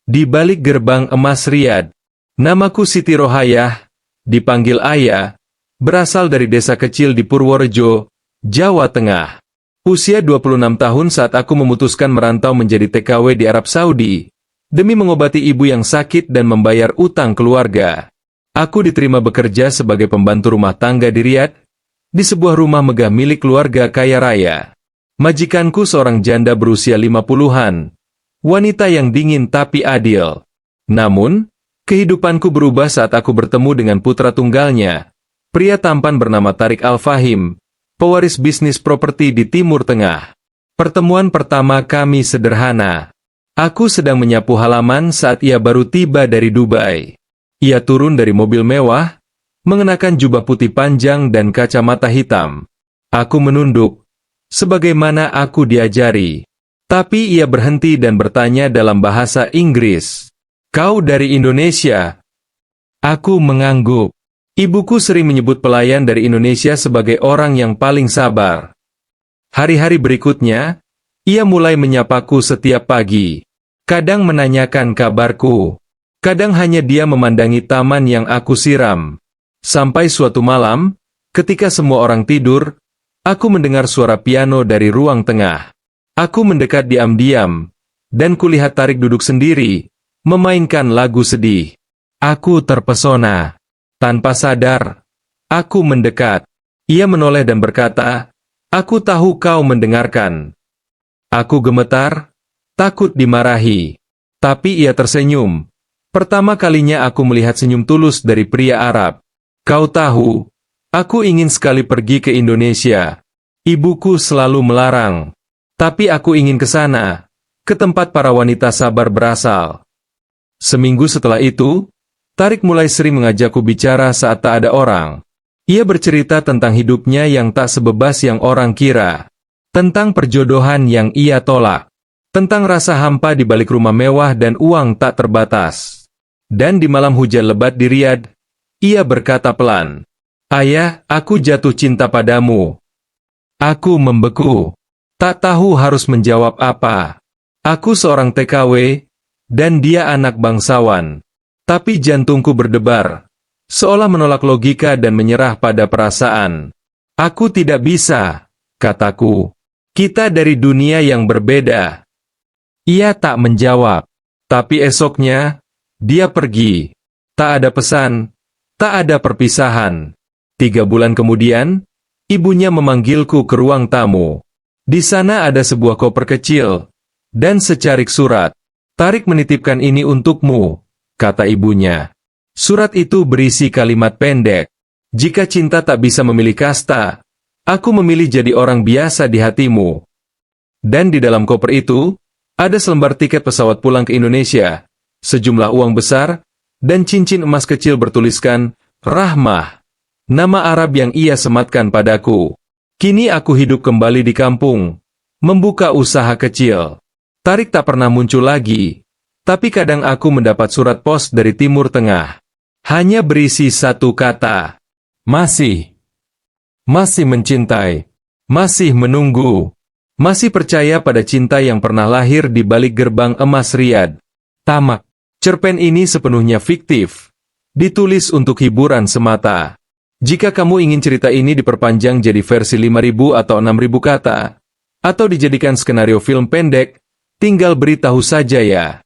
Di balik gerbang emas Riyadh. Namaku Siti Rohayah, dipanggil Ayah, berasal dari desa kecil di Purworejo, Jawa Tengah. Usia 26 tahun saat aku memutuskan merantau menjadi TKW di Arab Saudi, demi mengobati ibu yang sakit dan membayar utang keluarga. Aku diterima bekerja sebagai pembantu rumah tangga di Riyadh, di sebuah rumah megah milik keluarga kaya raya. Majikanku seorang janda berusia 50-an, wanita yang dingin tapi adil. Namun, kehidupanku berubah saat aku bertemu dengan putra tunggalnya, pria tampan bernama Tarik Al-Fahim, pewaris bisnis properti di Timur Tengah. Pertemuan pertama kami sederhana. Aku sedang menyapu halaman saat ia baru tiba dari Dubai. Ia turun dari mobil mewah, mengenakan jubah putih panjang dan kacamata hitam. Aku menunduk, sebagaimana aku diajari. Tapi ia berhenti dan bertanya dalam bahasa Inggris. "Kau dari Indonesia?" Aku mengangguk. Ibuku sering menyebut pelayan dari Indonesia sebagai orang yang paling sabar. Hari-hari berikutnya, ia mulai menyapaku setiap pagi. Kadang menanyakan kabarku. Kadang hanya dia memandangi taman yang aku siram. Sampai suatu malam, ketika semua orang tidur, aku mendengar suara piano dari ruang tengah. Aku mendekat diam-diam, dan kulihat Tarik duduk sendiri, memainkan lagu sedih. Aku terpesona. Tanpa sadar, aku mendekat. Ia menoleh dan berkata, "Aku tahu kau mendengarkan." Aku gemetar, takut dimarahi. Tapi ia tersenyum. Pertama kalinya aku melihat senyum tulus dari pria Arab. "Kau tahu, aku ingin sekali pergi ke Indonesia. Ibuku selalu melarang. Tapi aku ingin ke sana, ke tempat para wanita sabar berasal." Seminggu setelah itu, Tarik mulai sering mengajakku bicara saat tak ada orang. Ia bercerita tentang hidupnya yang tak sebebas yang orang kira. Tentang perjodohan yang ia tolak. Tentang rasa hampa di balik rumah mewah dan uang tak terbatas. Dan di malam hujan lebat di Riyadh, ia berkata pelan, "Ayah, aku jatuh cinta padamu." Aku membeku. Tak tahu harus menjawab apa. Aku seorang TKW, dan dia anak bangsawan. Tapi jantungku berdebar, seolah menolak logika dan menyerah pada perasaan. "Aku tidak bisa," kataku. "Kita dari dunia yang berbeda." Ia tak menjawab. Tapi esoknya, dia pergi. Tak ada pesan, tak ada perpisahan. 3 bulan kemudian, ibunya memanggilku ke ruang tamu. Di sana ada sebuah koper kecil, dan secarik surat. "Tarik menitipkan ini untukmu," kata ibunya. Surat itu berisi kalimat pendek. "Jika cinta tak bisa memilih kasta, aku memilih jadi orang biasa di hatimu." Dan di dalam koper itu, ada selembar tiket pesawat pulang ke Indonesia, sejumlah uang besar, dan cincin emas kecil bertuliskan, "Rahmah," nama Arab yang ia sematkan padaku. Kini aku hidup kembali di kampung, membuka usaha kecil. Tarik tak pernah muncul lagi, tapi kadang aku mendapat surat pos dari Timur Tengah. Hanya berisi satu kata, "Masih." Masih mencintai, masih menunggu, masih percaya pada cinta yang pernah lahir di balik gerbang emas Riyadh. Tamak. Cerpen ini sepenuhnya fiktif, ditulis untuk hiburan semata. Jika kamu ingin cerita ini diperpanjang jadi versi 5.000 atau 6.000 kata, atau dijadikan skenario film pendek, tinggal beritahu saja ya.